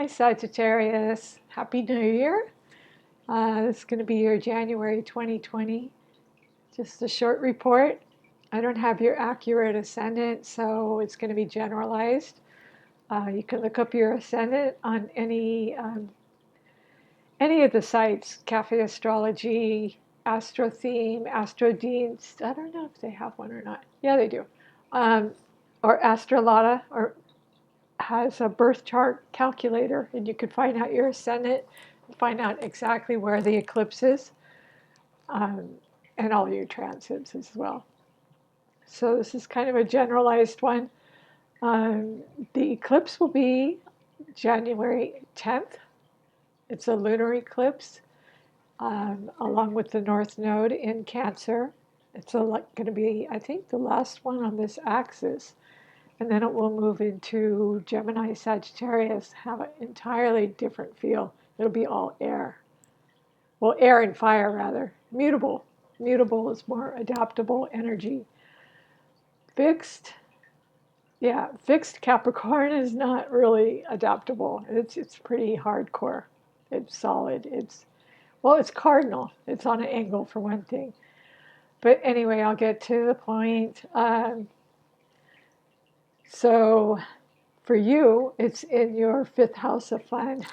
Hi Sagittarius, Happy New Year. This is going to be your January 2020. Just a short report. I don't have your accurate ascendant, so it's going to be generalized. You can look up your ascendant on any of the sites, Cafe Astrology, Astro Theme, Astro Dienst. I don't know if they have one or not. Yeah, they do. Um, or Astrolata, or has a birth chart calculator, and you can find out your ascendant, find out exactly where the eclipse is, um, and all your transits as well. So this is kind of a generalized one. Um, the eclipse will be January 10th. It's a lunar eclipse, along with the North Node in Cancer. It's going to be, I think, the last one on this axis. And then it will move into Gemini Sagittarius, have an entirely different feel. It'll be all air. Well, air and fire, rather. Mutable. Mutable is more adaptable energy. Fixed, yeah, fixed Capricorn is not really adaptable. It's pretty hardcore. It's solid. It's cardinal. It's on an angle for one thing. But anyway, I'll get to the point. So for you, it's in your fifth house of fun.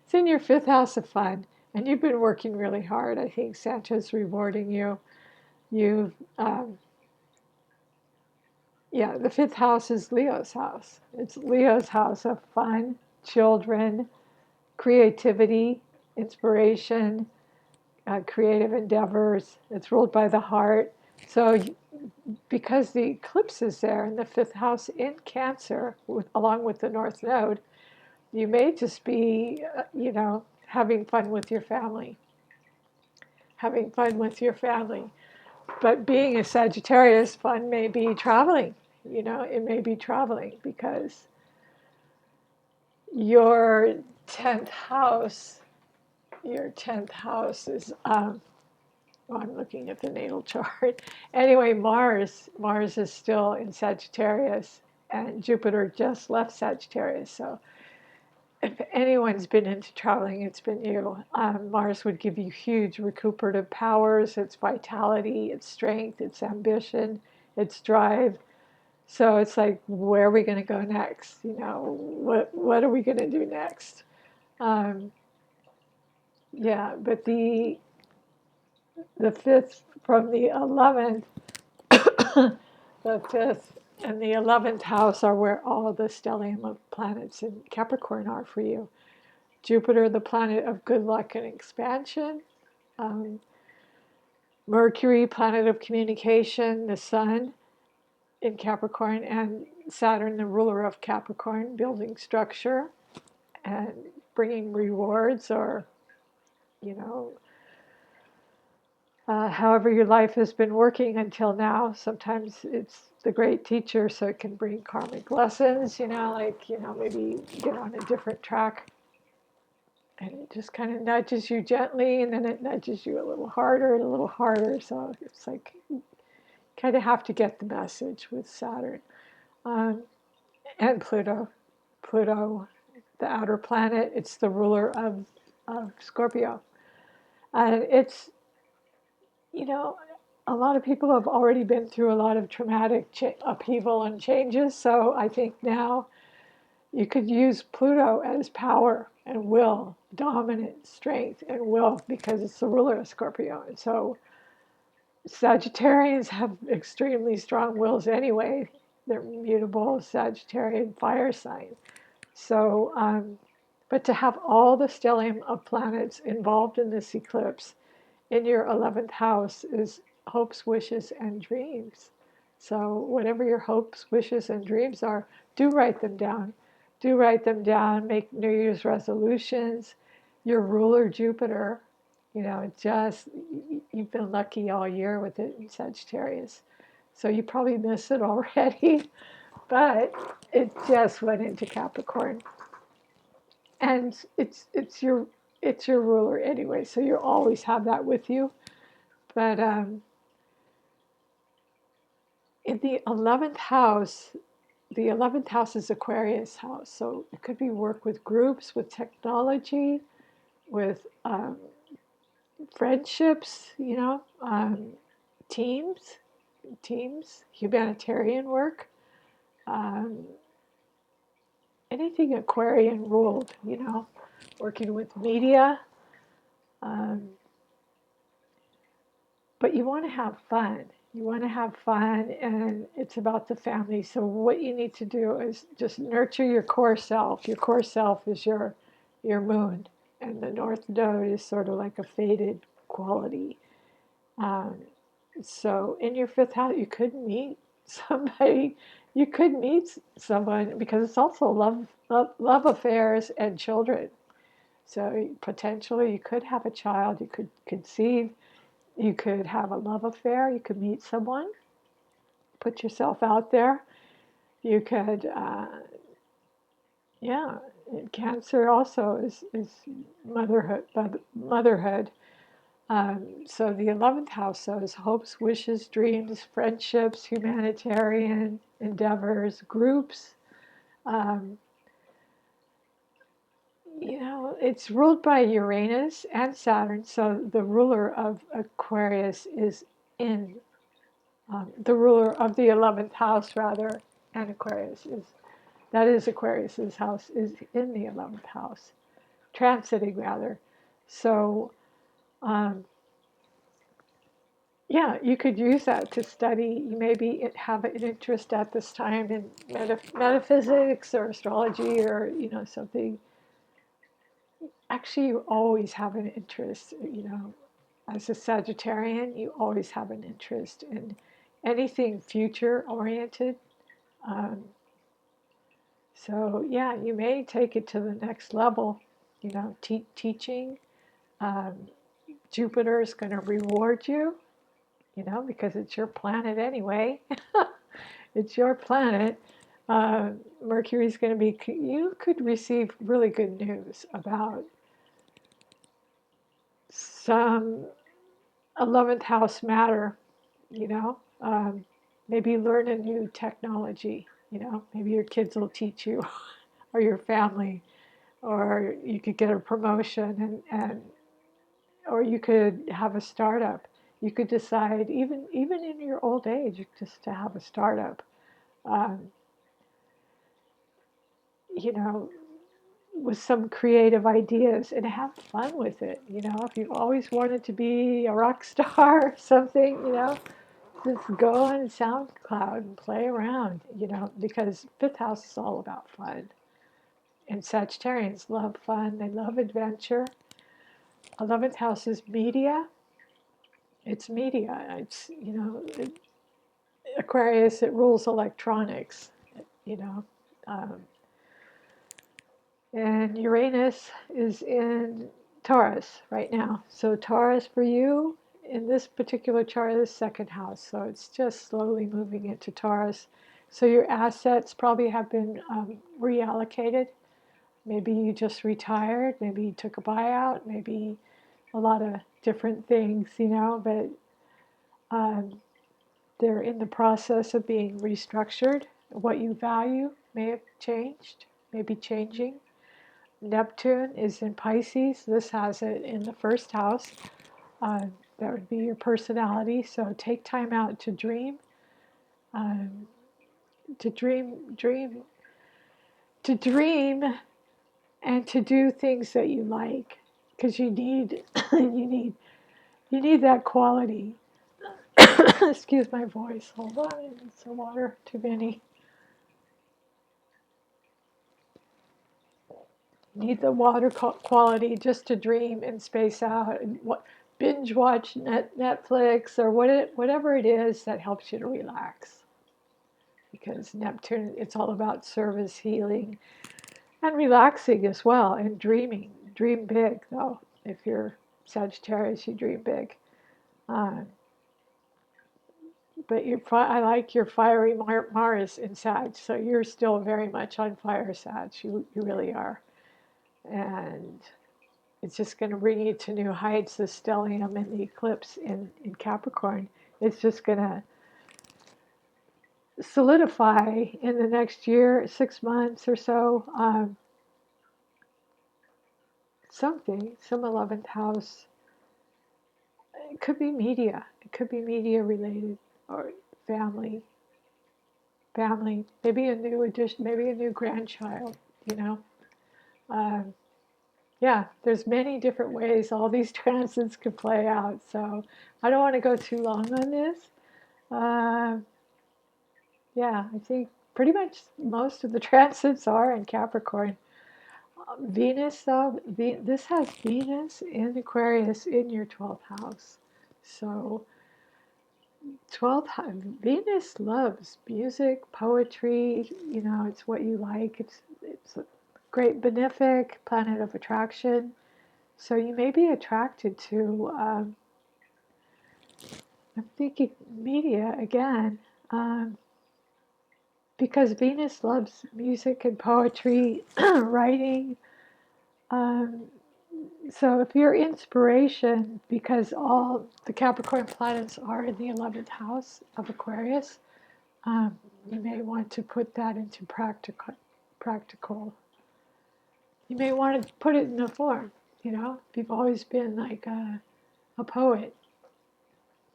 It's in your fifth house of fun, and you've been working really hard. I think Santa's rewarding you. You've, yeah, the fifth house is Leo's house. It's Leo's house of fun, children, creativity, inspiration, creative endeavors. It's ruled by the heart. So, because the eclipse is there in the fifth house in Cancer, along with the North Node, you may just be, having fun with your family. Having fun with your family. But being a Sagittarius, fun may be traveling. It may be traveling because your 10th house, is, I'm looking at the natal chart. Anyway, Mars is still in Sagittarius, and Jupiter just left Sagittarius. So if anyone's been into traveling, it's been you. Mars would give you huge recuperative powers, its vitality, its strength, its ambition, its drive. So it's like, where are we going to go next? What are we going to do next? Yeah, but the fifth from the 11th, the fifth and the 11th house are where all the stellium of planets in Capricorn are for you. Jupiter, the planet of good luck and expansion. Um, Mercury, planet of communication. The Sun in Capricorn, and Saturn, the ruler of Capricorn, building structure and bringing rewards, or however your life has been working until now. Sometimes it's the great teacher, so it can bring karmic lessons, maybe get on a different track. And it just kind of nudges you gently, and then it nudges you a little harder and a little harder. So it's like you kind of have to get the message with Saturn. And Pluto. Pluto, the outer planet, it's the ruler of Scorpio. And it's, a lot of people have already been through a lot of traumatic upheaval and changes. So I think now you could use Pluto as power and will, dominant strength and will, because it's the ruler of Scorpio. And so Sagittarians have extremely strong wills anyway. They're mutable, Sagittarian fire sign. So, but to have all the stellium of planets involved in this eclipse in your 11th house is hopes, wishes, and dreams. So whatever your hopes, wishes, and dreams are, do write them down. Do write them down, make New Year's resolutions. Your ruler, Jupiter, you've been lucky all year with it in Sagittarius. So you probably miss it already, but it just went into Capricorn. And it's your ruler anyway, so you'll always have that with you. But in the 11th house, the 11th house is Aquarius house. So it could be work with groups, with technology, with friendships, teams, humanitarian work, um, anything Aquarian ruled, working with media. Um, but you want to have fun. You want to have fun, and it's about the family. So what you need to do is just nurture your core self. Your core self is your moon, and the North Node is sort of like a faded quality. Um, so in your fifth house, you could meet somebody. You could meet someone because it's also love affairs and children. So potentially, you could have a child. You could conceive. You could have a love affair. You could meet someone. Put yourself out there. You could, yeah. Cancer also is motherhood. Motherhood. So the 11th house shows hopes, wishes, dreams, friendships, humanitarian endeavors, groups. Um, it's ruled by Uranus and Saturn. So the ruler of Aquarius is in the ruler of the 11th house, rather, and Aquarius is Aquarius's house is in the 11th house, transiting rather. So, um, yeah, you could use that to study. You maybe have an interest at this time in metaphysics or astrology or something. Actually, you always have an interest. As a Sagittarian, you always have an interest in anything future oriented. Um, so yeah, you may take it to the next level. Teaching. Um, Jupiter is going to reward you. Because it's your planet anyway. It's your planet. Mercury's going to be, you could receive really good news about some 11th house matter, you know. Maybe learn a new technology, maybe your kids will teach you or your family, or you could get a promotion and or you could have a startup. You could decide, even in your old age, just to have a startup. Um, you know, with some creative ideas and have fun with it. If you've always wanted to be a rock star or something, just go on SoundCloud and play around, because fifth house is all about fun. And Sagittarians love fun, they love adventure. 11th house is media. It's media. Aquarius, it rules electronics, you know. Um, and Uranus is in Taurus right now. So Taurus for you in this particular chart is second house. So it's just slowly moving into Taurus. So your assets probably have been reallocated. Maybe you just retired. Maybe you took a buyout. Maybe a lot of different things, but um, they're in the process of being restructured. What you value may have changed, may be changing. Neptune is in Pisces. This has it in the first house. That would be your personality. So take time out to dream, um, to dream, and to do things that you like, because you need, you need that quality. Excuse my voice. Hold on, I need some water. Too many. Need the water quality just to dream and space out and binge watch Netflix or whatever it is that helps you to relax. Because Neptune, it's all about service, healing, and relaxing as well, and dreaming. Dream big, though. If you're Sagittarius, you dream big. Uh, but I like your fiery Mars in Sag, so you're still very much on fire, Sag. You really are. And it's just going to bring you to new heights. The stellium and the eclipse in Capricorn, it's just going to solidify in the next year, 6 months or so. Something, some 11th house. It could be media. It could be media related or family, family. Maybe a new addition. Maybe a new grandchild. You know. Um, yeah, there's many different ways all these transits could play out. So I don't want to go too long on this. Um, yeah, I think pretty much most of the transits are in Capricorn. Venus, though, this has Venus in Aquarius in your 12th house. So 12th Venus loves music, poetry. You know, it's what you like. It's a great benefic planet of attraction. So you may be attracted to. I'm thinking media again. Because Venus loves music and poetry, writing. Um, so if your inspiration, because all the Capricorn planets are in the 11th house of Aquarius, you may want to put that into practical. You may want to put it in a form. You know, if you've always been like a poet,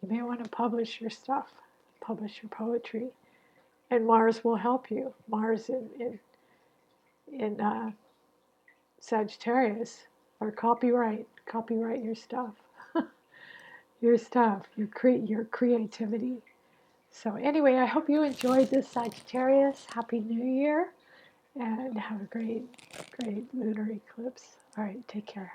you may want to publish your stuff, publish your poetry, and Mars will help you. Mars in Sagittarius, or copyright your stuff, your creativity. So anyway, I hope you enjoyed this Sagittarius. Happy New Year, and have a great lunar eclipse. All right, take care.